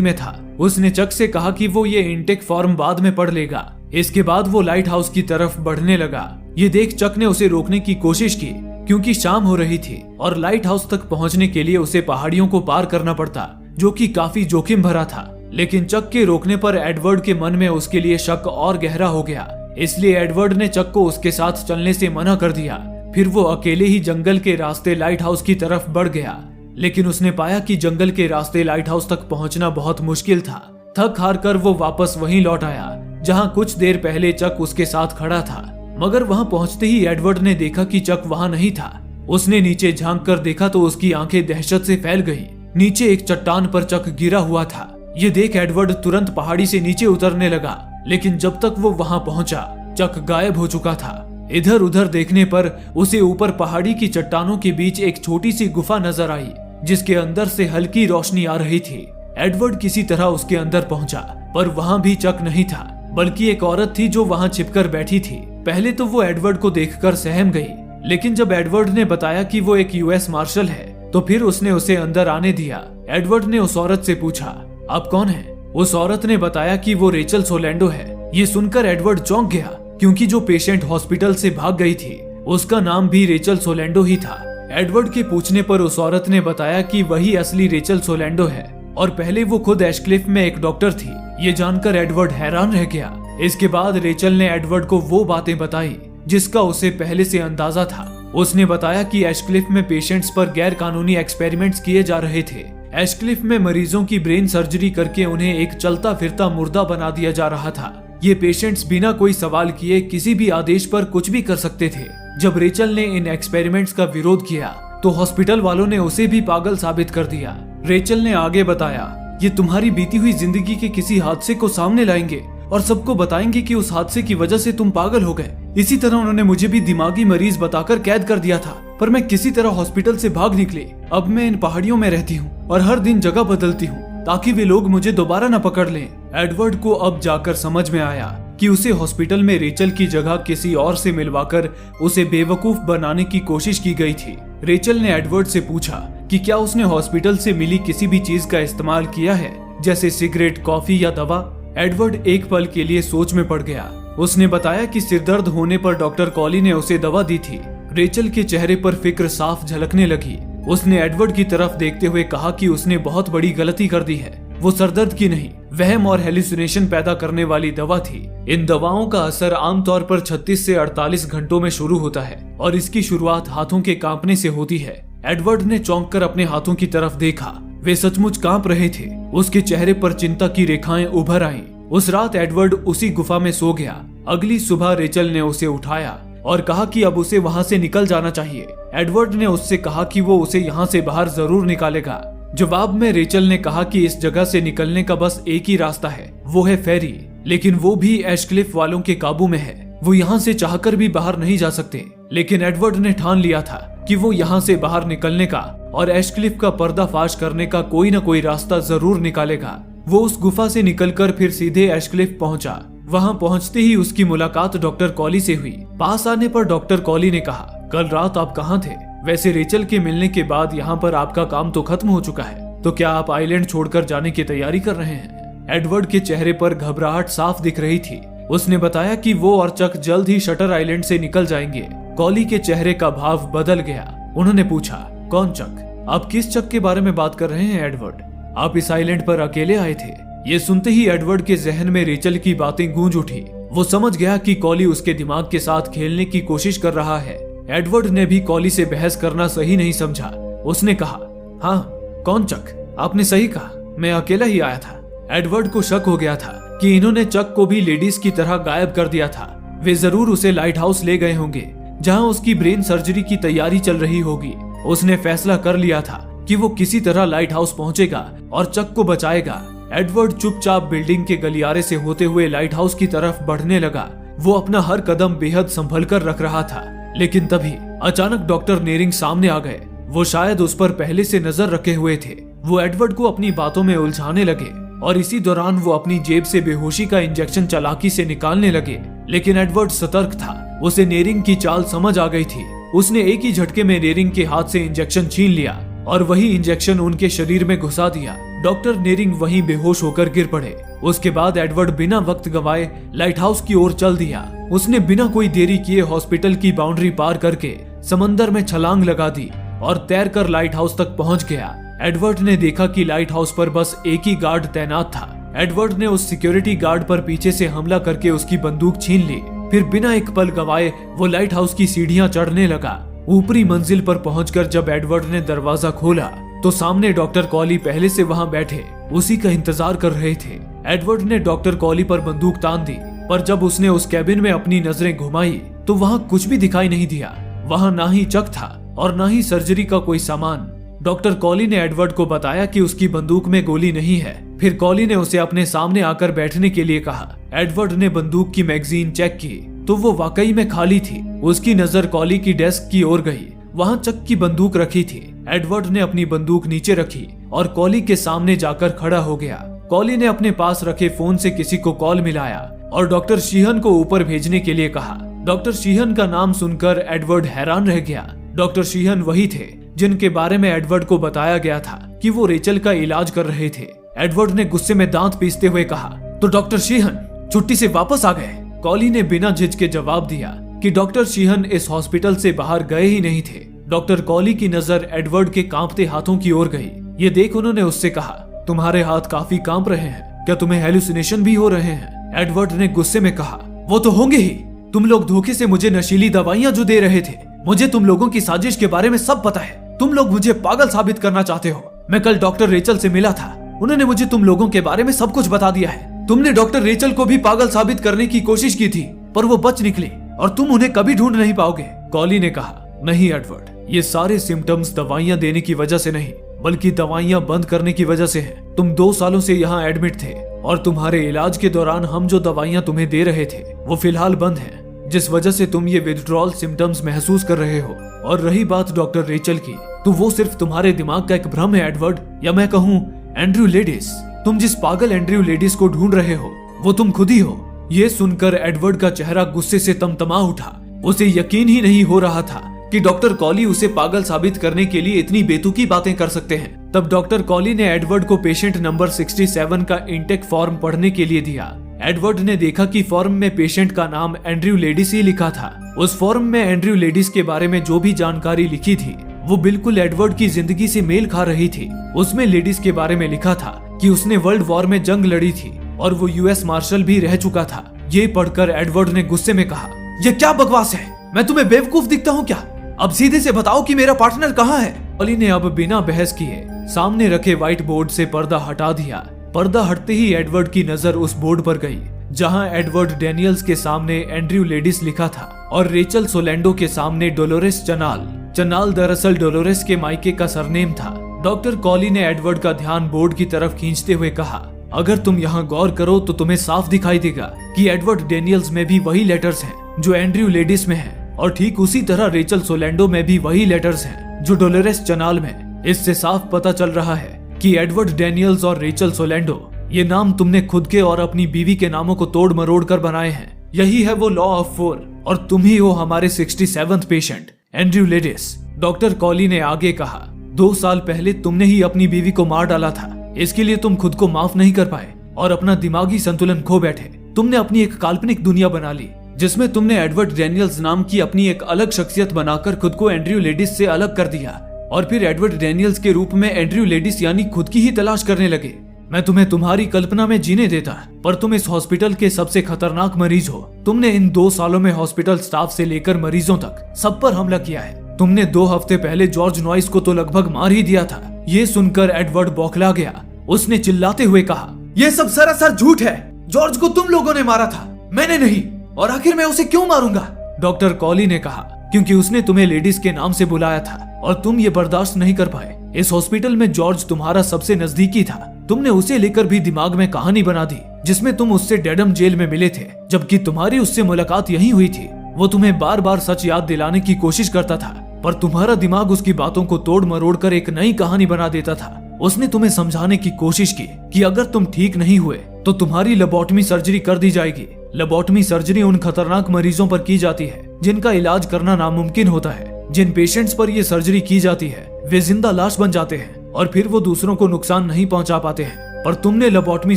में था। उसने चक से कहा कि वो ये इंटेक फॉर्म बाद में पढ़ लेगा। इसके बाद वो लाइट हाउस की तरफ बढ़ने लगा। ये देख चक ने उसे रोकने की कोशिश की, क्योंकि शाम हो रही थी और लाइट हाउस तक पहुंचने के लिए उसे पहाड़ियों को पार करना पड़ता, जो कि काफी जोखिम भरा था। लेकिन चक के रोकने पर एडवर्ड के मन में उसके लिए शक और गहरा हो गया। इसलिए एडवर्ड ने चक को उसके साथ चलने से मना कर दिया। फिर वो अकेले ही जंगल के रास्ते लाइट हाउस की तरफ बढ़ गया। लेकिन उसने पाया कि जंगल के रास्ते लाइट हाउस तक पहुंचना बहुत मुश्किल था। थक हार कर वो वापस वहीं लौट आया जहां कुछ देर पहले चक उसके साथ खड़ा था। मगर वहां पहुंचते ही एडवर्ड ने देखा कि चक वहां नहीं था। उसने नीचे झांक कर देखा तो उसकी आंखें दहशत से फैल गईं। नीचे एक चट्टान पर चक गिरा हुआ था। ये देख एडवर्ड तुरंत पहाड़ी से नीचे उतरने लगा, लेकिन जब तक वो वहां पहुंचा चक गायब हो चुका था। इधर उधर देखने पर उसे ऊपर पहाड़ी की चट्टानों के बीच एक छोटी सी गुफा नजर आई, जिसके अंदर से हल्की रोशनी आ रही थी। एडवर्ड किसी तरह उसके अंदर पहुंचा, पर वहां भी चक नहीं था, बल्कि एक औरत थी जो वहां छिपकर बैठी थी। पहले तो वो एडवर्ड को देखकर सहम गई, लेकिन जब एडवर्ड ने बताया कि वो एक यूएस मार्शल है, तो फिर उसने उसे अंदर आने दिया। एडवर्ड ने उस औरत से पूछा, आप कौन है? उस औरत ने बताया कि वो रेचल सोलैंडो है। ये सुनकर एडवर्ड चौंक गया, क्योंकि जो पेशेंट हॉस्पिटल से भाग गई थी उसका नाम भी रेचल सोलैंडो ही था। एडवर्ड के पूछने पर उस औरत ने बताया कि वही असली रेचल सोलैंडो है और पहले वो खुद एशक्लिफ में एक डॉक्टर थी। ये जानकर एडवर्ड हैरान रह गया। इसके बाद रेचल ने एडवर्ड को वो बातें बताई जिसका उसे पहले से अंदाजा था। उसने बताया कि एशक्लिफ में पेशेंट्स पर गैर कानूनी एक्सपेरिमेंट्स किए जा रहे थे। एशक्लिफ में मरीजों की ब्रेन सर्जरी करके उन्हें एक चलता फिरता मुर्दा बना दिया जा रहा था। ये पेशेंट्स बिना कोई सवाल किए किसी भी आदेश पर कुछ भी कर सकते थे। जब रेचल ने इन एक्सपेरिमेंट्स का विरोध किया तो हॉस्पिटल वालों ने उसे भी पागल साबित कर दिया। रेचल ने आगे बताया, ये तुम्हारी बीती हुई जिंदगी के किसी हादसे को सामने लाएंगे और सबको बताएंगे कि उस हादसे की वजह से तुम पागल हो गए। इसी तरह उन्होंने मुझे भी दिमागी मरीज बताकर कैद कर दिया था, पर मैं किसी तरह हॉस्पिटल से भाग निकली। अब मैं इन पहाड़ियों में रहती हूँ और हर दिन जगह बदलती हूँ ताकि वे लोग मुझे दोबारा न पकड़ लें। एडवर्ड को अब जाकर समझ में आया कि उसे हॉस्पिटल में रेचल की जगह किसी और से मिलवाकर उसे बेवकूफ बनाने की कोशिश की गई थी। रेचल ने एडवर्ड से पूछा कि क्या उसने हॉस्पिटल से मिली किसी भी चीज का इस्तेमाल किया है, जैसे सिगरेट, कॉफी या दवा। एडवर्ड एक पल के लिए सोच में पड़ गया। उसने बताया कि सिरदर्द होने पर डॉक्टर कॉली ने उसे दवा दी थी। रेचल के चेहरे पर फिक्र साफ झलकने लगी। उसने एडवर्ड की तरफ देखते हुए कहा कि उसने बहुत बड़ी गलती कर दी है। वो सरदर्द की नहीं, वहम और हेलुसिनेशन पैदा करने वाली दवा थी। इन दवाओं का असर आमतौर पर 36 से 48 घंटों में शुरू होता है और इसकी शुरुआत हाथों के कांपने से होती है। एडवर्ड ने चौंक कर अपने हाथों की तरफ देखा। वे सचमुच कांप रहे थे। उसके चेहरे पर चिंता की रेखाएं उभर आईं। उस रात एडवर्ड उसी गुफा में सो गया। अगली सुबह रेचल ने उसे उठाया और कहा कि अब उसे वहां से निकल जाना चाहिए। एडवर्ड ने उससे कहा कि वो उसे यहाँ से बाहर जरूर निकालेगा। जवाब में रेचल ने कहा कि इस जगह से निकलने का बस एक ही रास्ता है, वो है फेरी, लेकिन वो भी एशक्लिफ वालों के काबू में है। वो यहाँ से चाहकर भी बाहर नहीं जा सकते। लेकिन एडवर्ड ने ठान लिया था कि वो यहाँ से बाहर निकलने का और एशक्लिफ का पर्दाफाश करने का कोई न कोई रास्ता जरूर निकालेगा। वो उस गुफा से निकलकर फिर सीधे एशक्लिफ पहुंचा। वहां पहुंचते ही उसकी मुलाकात डॉक्टर कॉली से हुई। पास आने पर डॉक्टर कॉली ने कहा, कल रात आप कहाँ थे? वैसे रेचल के मिलने के बाद यहाँ पर आपका काम तो खत्म हो चुका है, तो क्या आप आइलैंड छोड़कर जाने की तैयारी कर रहे हैं? एडवर्ड के चेहरे पर घबराहट साफ दिख रही थी। उसने बताया कि वो और चक जल्द ही शटर आइलैंड से निकल जाएंगे। कॉली के चेहरे का भाव बदल गया। उन्होंने पूछा, कौन चक? आप किस चक के बारे में बात कर रहे हैं एडवर्ड? आप इस आइलैंड पर अकेले आए थे? ये सुनते ही एडवर्ड के जहन में रेचल की बातें गूंज उठी। वो समझ गया कि कॉली उसके दिमाग के साथ खेलने की कोशिश कर रहा है। एडवर्ड ने भी कॉली से बहस करना सही नहीं समझा। उसने कहा, हाँ, कौन चक? आपने सही कहा, मैं अकेला ही आया था। एडवर्ड को शक हो गया था कि इन्होंने चक को भी लेडीज की तरह गायब कर दिया था। वे जरूर उसे लाइट हाउस ले गए होंगे, जहाँ उसकी ब्रेन सर्जरी की तैयारी चल रही होगी। उसने फैसला कर लिया था कि वो किसी तरह लाइट हाउस पहुंचेगा और चक को बचाएगा। एडवर्ड चुपचाप बिल्डिंग के गलियारे से होते हुए लाइट हाउस की तरफ बढ़ने लगा। वो अपना हर कदम बेहद संभल कर रख रहा था। लेकिन तभी अचानक डॉक्टर नेरिंग सामने आ गए। वो शायद उस पर पहले से नजर रखे हुए थे। वो एडवर्ड को अपनी बातों में उलझाने लगे और इसी दौरान वो अपनी जेब से बेहोशी का इंजेक्शन चालाकी से निकालने लगे। लेकिन एडवर्ड सतर्क था। उसे नेरिंग की चाल समझ आ गई थी। उसने एक ही झटके में नेरिंग के हाथ से इंजेक्शन छीन लिया और वही इंजेक्शन उनके शरीर में घुसा दिया। डॉक्टर नेरिंग वहीं बेहोश होकर गिर पड़े। उसके बाद एडवर्ड बिना वक्त गवाए लाइट हाउस की ओर चल दिया। उसने बिना कोई देरी किए हॉस्पिटल की बाउंड्री पार करके समंदर में छलांग लगा दी और तैरकर लाइट हाउस तक पहुंच गया। एडवर्ड ने देखा कि लाइट हाउस पर बस एक ही गार्ड तैनात था। एडवर्ड ने उस सिक्योरिटी गार्ड पर पीछे से हमला करके उसकी बंदूक छीन ली। फिर बिना एक पल गवाए वो लाइट हाउस की सीढ़ियां चढ़ने लगा। ऊपरी मंजिल पर पहुंचकर जब एडवर्ड ने दरवाजा खोला तो सामने डॉक्टर कॉली पहले से वहां बैठे उसी का इंतजार कर रहे थे। एडवर्ड ने डॉक्टर कॉली पर बंदूक तान दी, पर जब उसने उस कैबिन में अपनी नजरें घुमाई तो वहां कुछ भी दिखाई नहीं दिया। वहां ना ही चक था और ना ही सर्जरी का कोई सामान। डॉक्टर कॉली ने एडवर्ड को बताया कि उसकी बंदूक में गोली नहीं है। फिर कॉली ने उसे अपने सामने आकर बैठने के लिए कहा। एडवर्ड ने बंदूक की मैगजीन चेक की तो वो वाकई में खाली थी। उसकी नजर कॉली की डेस्क की ओर गई। वहां चक की बंदूक रखी थी। एडवर्ड ने अपनी बंदूक नीचे रखी और कॉली के सामने जाकर खड़ा हो गया। कॉली ने अपने पास रखे फोन से किसी को कॉल मिलाया और डॉक्टर शीहन को ऊपर भेजने के लिए कहा। डॉक्टर शीहन का नाम सुनकर एडवर्ड हैरान रह गया। डॉक्टर शीहन वही थे जिनके बारे में एडवर्ड को बताया गया था कि वो रेचल का इलाज कर रहे थे। एडवर्ड ने गुस्से में दांत पीसते हुए कहा, तो डॉक्टर शीहन छुट्टी से वापस आ गए? कॉली ने बिना झिझके जवाब दिया कि डॉक्टर शीहन इस हॉस्पिटल से बाहर गए ही नहीं थे। डॉक्टर कॉली की नजर एडवर्ड के कांपते हाथों की ओर गई। ये देख उन्होंने उससे कहा, तुम्हारे हाथ काफी कांप रहे हैं, क्या तुम्हें हेलुसिनेशन भी हो रहे हैं? एडवर्ड ने गुस्से में कहा, वो तो होंगे ही। तुम लोग धोखे से मुझे नशीली दवाइयां जो दे रहे थे, मुझे तुम लोगों की साजिश के बारे में सब पता है। तुम लोग मुझे पागल साबित करना चाहते हो। मैं कल डॉक्टर रेचल से मिला था, उन्होंने मुझे तुम लोगों के बारे में सब कुछ बता दिया है। तुमने डॉक्टर रेचल को भी पागल साबित करने की कोशिश की थी, पर वो बच निकली और तुम उन्हें कभी ढूंढ नहीं पाओगे। कॉली ने कहा, नहीं एडवर्ड, ये सारे सिम्टम्स दवाइयां देने की वजह से नहीं, बल्कि दवाइयां बंद करने की वजह से है। तुम 2 सालों से यहाँ एडमिट थे और तुम्हारे इलाज के दौरान हम जो दवाइयां तुम्हें दे रहे थे वो फिलहाल बंद है, जिस वजह से तुम ये विथड्रॉल सिम्टम्स महसूस कर रहे हो। और रही बात डॉक्टर रेचल की, तो वो सिर्फ तुम्हारे दिमाग का एक भ्रम है एडवर्ड, या मैं कहूँ एंड्रयू लेडिस। तुम जिस पागल एंड्रयू लेडिस को ढूंढ रहे हो वो तुम खुद ही हो। ये सुनकर एडवर्ड का चेहरा गुस्से से तमतमा उठा। उसे यकीन ही नहीं हो रहा था कि डॉक्टर कॉली उसे पागल साबित करने के लिए इतनी बेतुकी बातें कर सकते हैं। तब डॉक्टर कॉली ने एडवर्ड को पेशेंट नंबर 67 का इंटेक फॉर्म पढ़ने के लिए दिया। एडवर्ड ने देखा कि फॉर्म में पेशेंट का नाम एंड्रयू लेडिस ही लिखा था। उस फॉर्म में एंड्रयू लेडिस के बारे में जो भी जानकारी लिखी थी वो बिल्कुल एडवर्ड की जिंदगी से मेल खा रही थी। उसमें लेडिस के बारे में लिखा था कि उसने वर्ल्ड वॉर में जंग लड़ी थी और वो यूएस मार्शल भी रह चुका था। ये पढ़कर एडवर्ड ने गुस्से में कहा, ये क्या बकवास है? मैं तुम्हें बेवकूफ दिखता हूँ क्या? अब सीधे से बताओ कि मेरा पार्टनर कहाँ है? कॉली ने अब बिना बहस किए सामने रखे व्हाइट बोर्ड से पर्दा हटा दिया। पर्दा हटते ही एडवर्ड की नजर उस बोर्ड पर गई जहां एडवर्ड डेनियल्स के सामने एंड्रयू लेडिस लिखा था और रेचल सोलेंडो के सामने डोलोरेस चनाल। चनाल दरअसल डोलोरेस के मायके का सरनेम था। डॉक्टर कॉली ने एडवर्ड का ध्यान बोर्ड की तरफ खींचते हुए कहा, अगर तुम यहाँ गौर करो तो तुम्हें साफ दिखाई देगा कि एडवर्ड डेनियल्स में भी वही लेटर्स हैं जो एंड्रयू लेडिस में हैं, और ठीक उसी तरह रेचल सोलेंडो में भी वही लेटर्स हैं जो डोलोरेस चनाल में। इससे साफ पता चल रहा है कि एडवर्ड डेनियल्स और रेचल सोलेंडो, ये नाम तुमने खुद के और अपनी बीवी के नामों को तोड़ मरोड़ कर बनाए हैं। यही है वो लॉ ऑफ 4 और तुम ही हो हमारे 67th patient Andrew Ladis. Doctor Colley ने आगे कहा, 2 साल पहले तुमने ही अपनी बीवी को मार डाला था। इसके लिए तुम खुद को माफ नहीं कर पाए और अपना दिमागी संतुलन खो बैठे। तुमने अपनी एक काल्पनिक दुनिया बना ली जिसमें तुमने एडवर्ड डेनियल्स नाम की अपनी एक अलग शख्सियत बनाकर खुद को एंड्रयू लेडिस से अलग कर दिया और फिर एडवर्ड डेनियल्स के रूप में एंड्रयू लेडिस यानी खुद की ही तलाश करने लगे। मैं तुम्हें तुम्हारी कल्पना में जीने देता, पर तुम इस हॉस्पिटल के सबसे खतरनाक मरीज हो। तुमने इन 2 सालों में हॉस्पिटल स्टाफ से लेकर मरीजों तक सब पर हमला किया है। तुमने 2 हफ्ते पहले जॉर्ज नॉइस को तो लगभग मार ही दिया था। ये सुनकर एडवर्ड बौखला गया। उसने चिल्लाते हुए कहा, यह सब सरासर झूठ है। जॉर्ज को तुम लोगों ने मारा था, मैंने नहीं। और आखिर मैं उसे क्यों मारूंगा? डॉक्टर कॉली ने कहा, क्योंकि उसने तुम्हें लेडीज के नाम से बुलाया था और तुम ये बर्दाश्त नहीं कर पाए। इस हॉस्पिटल में जॉर्ज तुम्हारा सबसे नजदीकी था। तुमने उसे लेकर भी दिमाग में कहानी बना दी जिसमें तुम उससे डेडम जेल में मिले थे, जबकि तुम्हारी उससे मुलाकात यही हुई थी। वो तुम्हें बार बार सच याद दिलाने की कोशिश करता था, पर तुम्हारा दिमाग उसकी बातों को तोड़ मरोड़ कर एक नई कहानी बना देता था। उसने तुम्हें समझाने की कोशिश की कि अगर तुम ठीक नहीं हुए तो तुम्हारी लेबोटमी सर्जरी कर दी जाएगी। लेबोटमी सर्जरी उन खतरनाक मरीजों पर की जाती है जिनका इलाज करना नामुमकिन होता है। जिन पेशेंट्स पर यह सर्जरी की जाती है वे जिंदा लाश बन जाते हैं और फिर वो दूसरों को नुकसान नहीं पहुंचा पाते हैं। पर तुमने लेबोरेटरी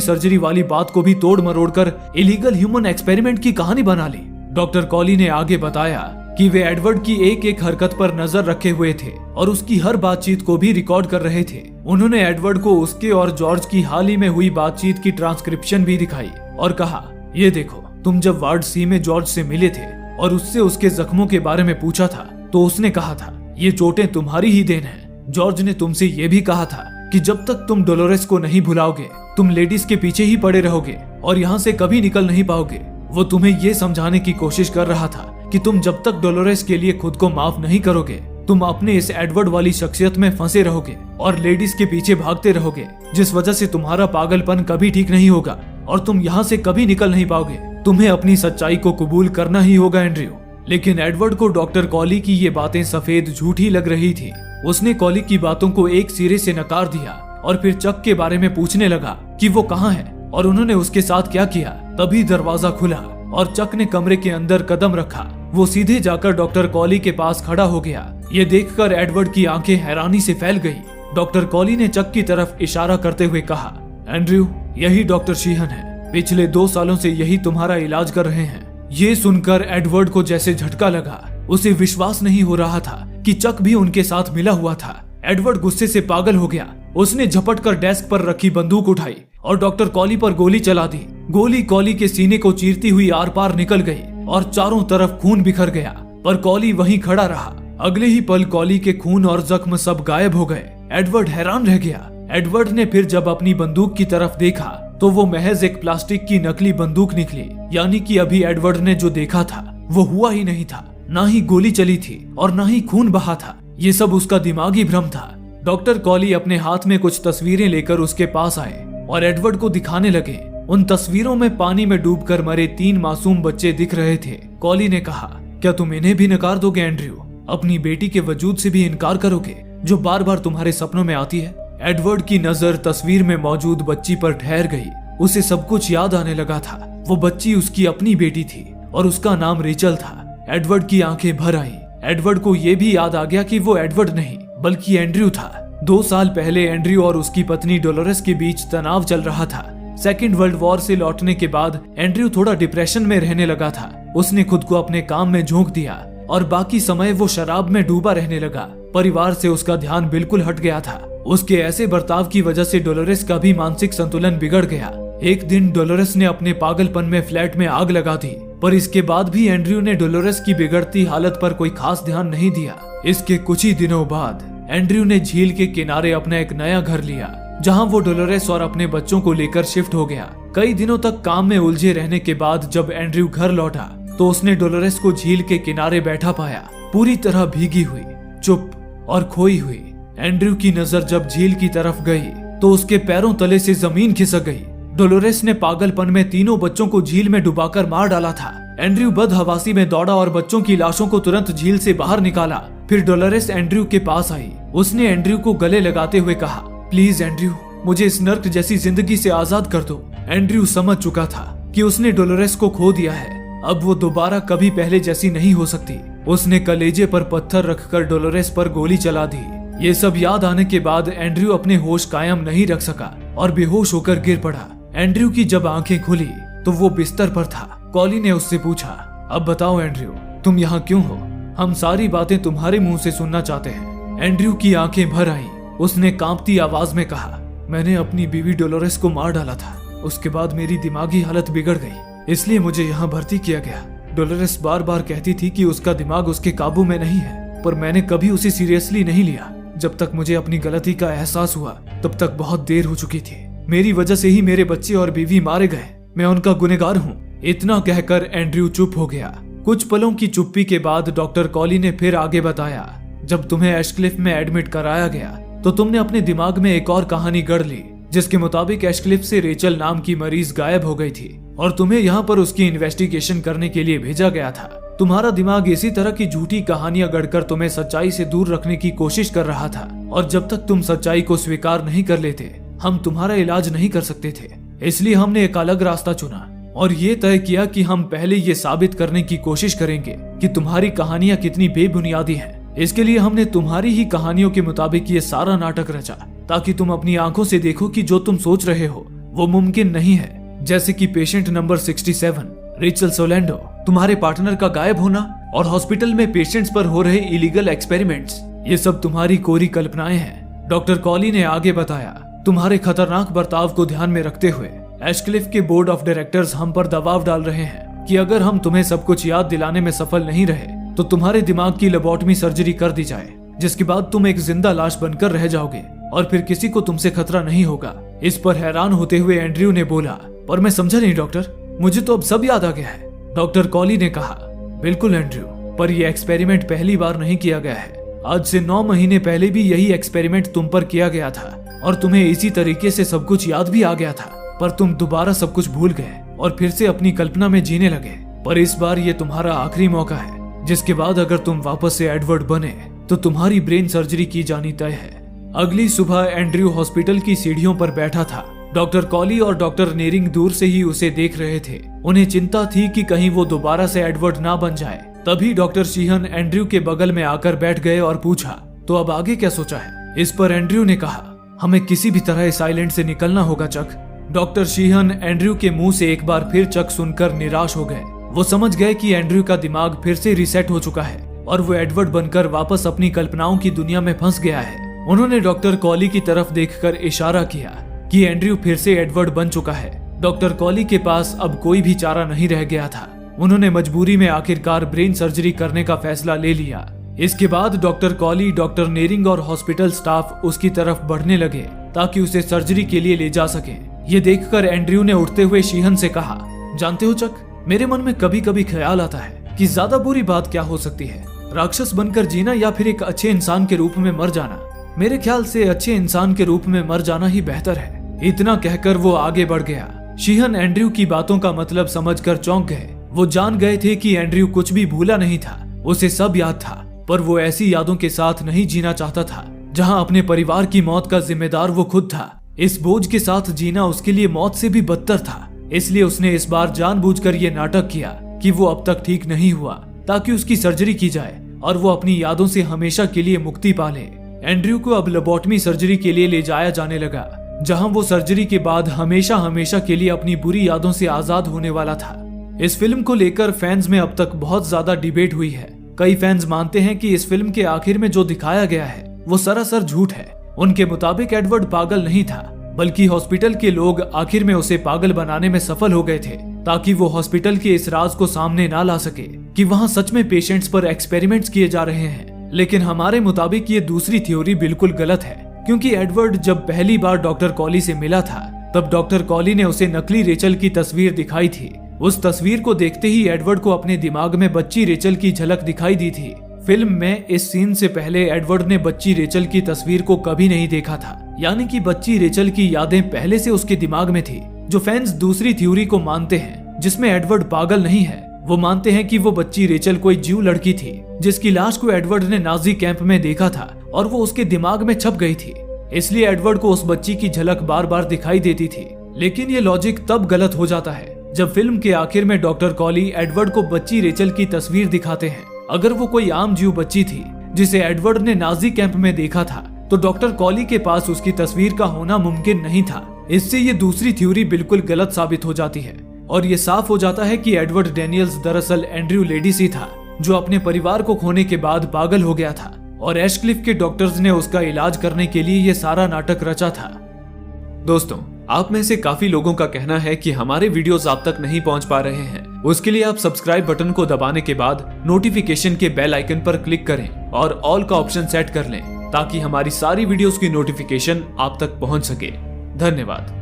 सर्जरी वाली बात को भी तोड़ मरोड़ कर इलीगल ह्यूमन एक्सपेरिमेंट की कहानी बना ली। डॉक्टर कॉली ने आगे बताया कि वे एडवर्ड की एक एक हरकत पर नजर रखे हुए थे और उसकी हर बातचीत को भी रिकॉर्ड कर रहे थे। उन्होंने एडवर्ड को उसके और जॉर्ज की हाल ही में हुई बातचीत की ट्रांसक्रिप्शन भी दिखाई और कहा, ये देखो, तुम जब वार्ड सी में जॉर्ज से मिले थे और उससे उसके जख्मों के बारे में पूछा था तो उसने कहा था, ये चोटें तुम्हारी ही देन है। जॉर्ज ने तुमसे ये भी कहा था कि जब तक तुम डोलोरेस को नहीं भुलाओगे तुम लेडीज के पीछे ही पड़े रहोगे और यहाँ से कभी निकल नहीं पाओगे। वो तुम्हें ये समझाने की कोशिश कर रहा था कि तुम जब तक डोलोरेस के लिए खुद को माफ नहीं करोगे तुम अपने इस एडवर्ड वाली शख्सियत में फंसे रहोगे और लेडीज के पीछे भागते रहोगे, जिस वजह से तुम्हारा पागलपन कभी ठीक नहीं होगा और तुम यहाँ से कभी निकल नहीं पाओगे। तुम्हें अपनी सच्चाई को कबूल करना ही होगा एंड्रयू। लेकिन एडवर्ड को डॉक्टर कॉली की ये बातें सफेद झूठी लग रही थी। उसने कॉली की बातों को एक सिरे से नकार दिया और फिर चक के बारे में पूछने लगा कि वो कहाँ है और उन्होंने उसके साथ क्या किया। तभी दरवाजा खुला और चक ने कमरे के अंदर कदम रखा। वो सीधे जाकर डॉक्टर कॉली के पास खड़ा हो गया। ये देखकर एडवर्ड की आंखें हैरानी से फैल गई। डॉक्टर कॉली ने चक की तरफ इशारा करते हुए कहा, एंड्रयू, यही डॉक्टर शीहन है। पिछले 2 सालों से यही तुम्हारा इलाज कर रहे हैं। ये सुनकर एडवर्ड को जैसे झटका लगा। उसे विश्वास नहीं हो रहा था कि चक भी उनके साथ मिला हुआ था। एडवर्ड गुस्से से पागल हो गया। उसने झपट कर डेस्क पर रखी बंदूक उठाई और डॉक्टर कॉली पर गोली चला दी। गोली कॉली के सीने को चीरती हुई आर पार निकल गई और चारों तरफ खून बिखर गया, पर कॉली वहीं खड़ा रहा। अगले ही पल कॉली के खून और जख्म सब गायब हो गए। एडवर्ड हैरान रह गया। एडवर्ड ने फिर जब अपनी बंदूक की तरफ देखा तो वो महज एक प्लास्टिक की नकली बंदूक निकली, यानी कि अभी एडवर्ड ने जो देखा था वो हुआ ही नहीं था। ना ही गोली चली थी और ना ही खून बहा था। ये सब उसका दिमागी भ्रम था। डॉक्टर कॉली अपने हाथ में कुछ तस्वीरें लेकर उसके पास आए और एडवर्ड को दिखाने लगे। उन तस्वीरों में पानी में डूबकर मरे 3 मासूम बच्चे दिख रहे थे। कॉली ने कहा, क्या तुम इन्हें भी नकार दोगे एंड्रयू? अपनी बेटी के वजूद से भी इनकार करोगे जो बार बार तुम्हारे सपनों में आती है? एडवर्ड की नजर तस्वीर में मौजूद बच्ची पर ठहर गई। उसे सब कुछ याद आने लगा था। वो बच्ची उसकी अपनी बेटी थी और उसका नाम रेचल था। एडवर्ड की आंखें भर आईं। एडवर्ड को ये भी याद आ गया कि वो एडवर्ड नहीं बल्कि एंड्रयू था। 2 साल पहले एंड्रयू और उसकी पत्नी डोलोरेस के बीच तनाव चल रहा था। सेकेंड वर्ल्ड वॉर से लौटने के बाद एंड्रयू थोड़ा डिप्रेशन में रहने लगा था। उसने खुद को अपने काम में झोंक दिया और बाकी समय वो शराब में डूबा रहने लगा। परिवार से उसका ध्यान बिल्कुल हट गया था। उसके ऐसे बर्ताव की वजह से डोलोरेस का भी मानसिक संतुलन बिगड़ गया। एक दिन डोलोरेस ने अपने पागलपन में फ्लैट में आग लगा दी, पर इसके बाद भी एंड्रयू ने डोलोरेस की बिगड़ती हालत पर कोई खास ध्यान नहीं दिया। इसके कुछ ही दिनों बाद एंड्रयू ने झील के किनारे अपना एक नया घर लिया, जहां वो डोलोरेस और अपने बच्चों को लेकर शिफ्ट हो गया। कई दिनों तक काम में उलझे रहने के बाद जब एंड्रयू घर लौटा तो उसने डोलोरेस को झील के किनारे बैठा पाया, पूरी तरह भीगी हुई, चुप और खोई हुई। एंड्रयू की नजर जब झील की तरफ गई तो उसके पैरों तले से जमीन खिसक गई। डोलोरेस ने पागलपन में तीनों बच्चों को झील में डुबाकर मार डाला था। एंड्रयू बदहवासी में दौड़ा और बच्चों की लाशों को तुरंत झील से बाहर निकाला। फिर डोलोरेस एंड्रयू के पास आई। उसने एंड्रयू को गले लगाते हुए कहा, प्लीज एंड्रयू, मुझे इस नर्क जैसी जिंदगी से आजाद कर दो। एंड्रयू समझ चुका था कि उसने डोलोरेस को खो दिया है। अब वो दोबारा कभी पहले जैसी नहीं हो सकती। उसने कलेजे पर पत्थर रखकर डोलोरेस पर गोली चला दी। ये सब याद आने के बाद एंड्रयू अपने होश कायम नहीं रख सका और बेहोश होकर गिर पड़ा। एंड्रयू की जब आंखें खुली तो वो बिस्तर पर था। कॉली ने उससे पूछा, अब बताओ एंड्रयू, तुम यहाँ क्यों हो? हम सारी बातें तुम्हारे मुंह से सुनना चाहते हैं। एंड्रयू की आंखें भर आईं। उसने कांपती आवाज में कहा, मैंने अपनी बीवी डोलोरेस को मार डाला था। उसके बाद मेरी दिमागी हालत बिगड़ गई, इसलिए मुझे यहाँ भर्ती किया गया। डोलोरेस बार बार कहती थी कि उसका दिमाग उसके काबू में नहीं है, पर मैंने कभी उसे सीरियसली नहीं लिया। जब तक मुझे अपनी गलती का एहसास हुआ तब तक बहुत देर हो चुकी थी। मेरी वजह से ही मेरे बच्चे और बीवी मारे गए। मैं उनका गुनहगार हूँ। इतना कहकर एंड्रयू चुप हो गया। कुछ पलों की चुप्पी के बाद डॉक्टर कॉली ने फिर आगे बताया, जब तुम्हें एशक्लिफ में एडमिट कराया गया तो तुमने अपने दिमाग में एक और कहानी गढ़ ली, जिसके मुताबिक एशक्लिफ से रेचल नाम की मरीज गायब हो गई थी और तुम्हें यहाँ पर उसकी इन्वेस्टिगेशन करने के लिए भेजा गया था। तुम्हारा दिमाग इसी तरह की झूठी कहानियां गढ़कर तुम्हें सच्चाई से दूर रखने की कोशिश कर रहा था, और जब तक तुम सच्चाई को स्वीकार नहीं कर लेते हम तुम्हारा इलाज नहीं कर सकते थे। इसलिए हमने एक अलग रास्ता चुना और ये तय किया कि हम पहले ये साबित करने की कोशिश करेंगे कि तुम्हारी कहानियां कितनी बेबुनियादी हैं। इसके लिए हमने तुम्हारी ही कहानियों के मुताबिक ये सारा नाटक रचा, ताकि तुम अपनी आंखों से देखो कि जो तुम सोच रहे हो वो मुमकिन नहीं है। जैसे कि पेशेंट नंबर 67 रेचल सोलैंडो, तुम्हारे पार्टनर का गायब होना और हॉस्पिटल में पेशेंट्स पर हो रहे इलीगल एक्सपेरिमेंट्स, ये सब तुम्हारी कोरी कल्पनाएं हैं। डॉक्टर कॉली ने आगे बताया, तुम्हारे खतरनाक बर्ताव को ध्यान में रखते हुए एशक्लिफ के बोर्ड ऑफ डायरेक्टर्स हम पर दबाव डाल रहे हैं कि अगर हम तुम्हें सब कुछ याद दिलाने में सफल नहीं रहे तो तुम्हारे दिमाग की लेबोटमी सर्जरी कर दी जाए, जिसके बाद तुम एक जिंदा लाश बनकर रह जाओगे और फिर किसी को तुमसे खतरा नहीं होगा। इस पर हैरान होते हुए एंड्रयू ने बोला, पर मैं समझा नहीं डॉक्टर, मुझे तो अब सब याद आ गया है। डॉक्टर कॉली ने कहा, बिल्कुल एंड्रयू, पर यह एक्सपेरिमेंट पहली बार नहीं किया गया है। आज से 9 महीने पहले भी यही एक्सपेरिमेंट तुम पर किया गया था और तुम्हें इसी तरीके से सब कुछ याद भी आ गया था, पर तुम दोबारा सब कुछ भूल गए और फिर से अपनी कल्पना में जीने लगे। पर इस बार ये तुम्हारा आखिरी मौका है, जिसके बाद अगर तुम वापस से एडवर्ड बने तो तुम्हारी ब्रेन सर्जरी की जानी तय है। अगली सुबह एंड्रयू हॉस्पिटल की सीढ़ियों पर बैठा था। डॉक्टर कॉली और डॉक्टर नेरिंग दूर से ही उसे देख रहे थे। उन्हें चिंता थी कि कहीं वो दोबारा से एडवर्ड ना बन जाए। तभी डॉक्टर शीहन एंड्रयू के बगल में आकर बैठ गए और पूछा, तो अब आगे क्या सोचा है? इस पर एंड्रयू ने कहा, हमें किसी भी तरह इस आइलैंड से निकलना होगा चक। डॉक्टर शीहन एंड्रयू के मुंह से एक बार फिर चक सुनकर निराश हो गए। वो समझ गए कि एंड्रयू का दिमाग फिर से रीसेट हो चुका है और वो एडवर्ड बनकर वापस अपनी कल्पनाओं की दुनिया में फंस गया है। उन्होंने डॉक्टर कॉली की तरफ देखकर इशारा किया कि एंड्रयू फिर से एडवर्ड बन चुका है। डॉक्टर कॉली के पास अब कोई भी चारा नहीं रह गया था। उन्होंने मजबूरी में आखिरकार ब्रेन सर्जरी करने का फैसला ले लिया। इसके बाद डॉक्टर कॉली, डॉक्टर नेरिंग और हॉस्पिटल स्टाफ उसकी तरफ बढ़ने लगे ताकि उसे सर्जरी के लिए ले जा सके। ये देखकर एंड्रयू ने उठते हुए शीहन से कहा, जानते हो चक, मेरे मन में कभी कभी ख्याल आता है कि ज्यादा बुरी बात क्या हो सकती है, राक्षस बनकर जीना या फिर एक अच्छे इंसान के रूप में मर जाना। मेरे ख्याल से अच्छे इंसान के रूप में मर जाना ही बेहतर है। इतना कहकर वो आगे बढ़ गया। शीहन एंड्रयू की बातों का मतलब समझकर चौंक गए। वो जान गए थे कि एंड्रयू कुछ भी भूला नहीं था, उसे सब याद था, पर वो ऐसी यादों के साथ नहीं जीना चाहता था जहां अपने परिवार की मौत का जिम्मेदार वो खुद था। इस बोझ के साथ जीना उसके लिए मौत से भी बदतर था। इसलिए उसने इस बार जानबूझकर ये नाटक किया कि वो अब तक ठीक नहीं हुआ, ताकि उसकी सर्जरी की जाए और वो अपनी यादों से हमेशा के लिए मुक्ति पा ले। एंड्रयू को अब लेबोटमी सर्जरी के लिए ले जाया जाने लगा, जहां वो सर्जरी के बाद हमेशा हमेशा के लिए अपनी बुरी यादों से आजाद होने वाला था। इस फिल्म को लेकर फैंस में अब तक बहुत ज्यादा डिबेट हुई है। कई फैंस मानते हैं कि इस फिल्म के आखिर में जो दिखाया गया है वो सरासर झूठ है। उनके मुताबिक एडवर्ड पागल नहीं था, बल्कि हॉस्पिटल के लोग आखिर में उसे पागल बनाने में सफल हो गए थे, ताकि वो हॉस्पिटल के इस राज को सामने ना ला सके कि वहां सच में पेशेंट्स पर एक्सपेरिमेंट्स किए जा रहे हैं। लेकिन हमारे मुताबिक ये दूसरी थ्योरी बिल्कुल गलत है, क्योंकि एडवर्ड जब पहली बार डॉक्टर कॉली से मिला था तब डॉक्टर कॉली ने उसे नकली रेचल की तस्वीर दिखाई थी। उस तस्वीर को देखते ही एडवर्ड को अपने दिमाग में बच्ची रेचल की झलक दिखाई दी थी। फिल्म में इस सीन से पहले एडवर्ड ने बच्ची रेचल की तस्वीर को कभी नहीं देखा था, यानी कि बच्ची रेचल की यादें पहले से उसके दिमाग में थी। जो फैंस दूसरी थ्योरी को मानते हैं, जिसमें एडवर्ड पागल नहीं है, वो मानते हैं कि वो बच्ची रेचल कोई जीव लड़की थी जिसकी लाश को एडवर्ड ने नाजी कैंप में देखा था और वो उसके दिमाग में छप गई थी। इसलिए एडवर्ड को उस बच्ची की झलक बार बार दिखाई देती थी। लेकिन ये लॉजिक तब गलत हो जाता है जब फिल्म के आखिर में डॉक्टर कॉली एडवर्ड को बच्ची रेचल की तस्वीर दिखाते हैं। अगर वो कोई आम जीव बच्ची थी जिसे एडवर्ड ने नाजी कैंप में देखा था, तो डॉक्टर कॉली के पास उसकी तस्वीर का होना मुमकिन नहीं था। इससे ये दूसरी थ्योरी बिल्कुल गलत साबित हो जाती है और ये साफ हो जाता है कि एडवर्ड डेनियल्स दरअसल एंड्रयू लेडीसी था, जो अपने परिवार को खोने के बाद पागल हो गया था और एशक्लिफ के डॉक्टर्स ने उसका इलाज करने के लिए ये सारा नाटक रचा था। दोस्तों, आप में से काफी लोगों का कहना है कि हमारे वीडियोस आप तक नहीं पहुंच पा रहे हैं। उसके लिए आप सब्सक्राइब बटन को दबाने के बाद नोटिफिकेशन के बेल आइकन पर क्लिक करें और ऑल का ऑप्शन सेट कर लें, ताकि हमारी सारी वीडियोस की नोटिफिकेशन आप तक पहुंच सके। धन्यवाद।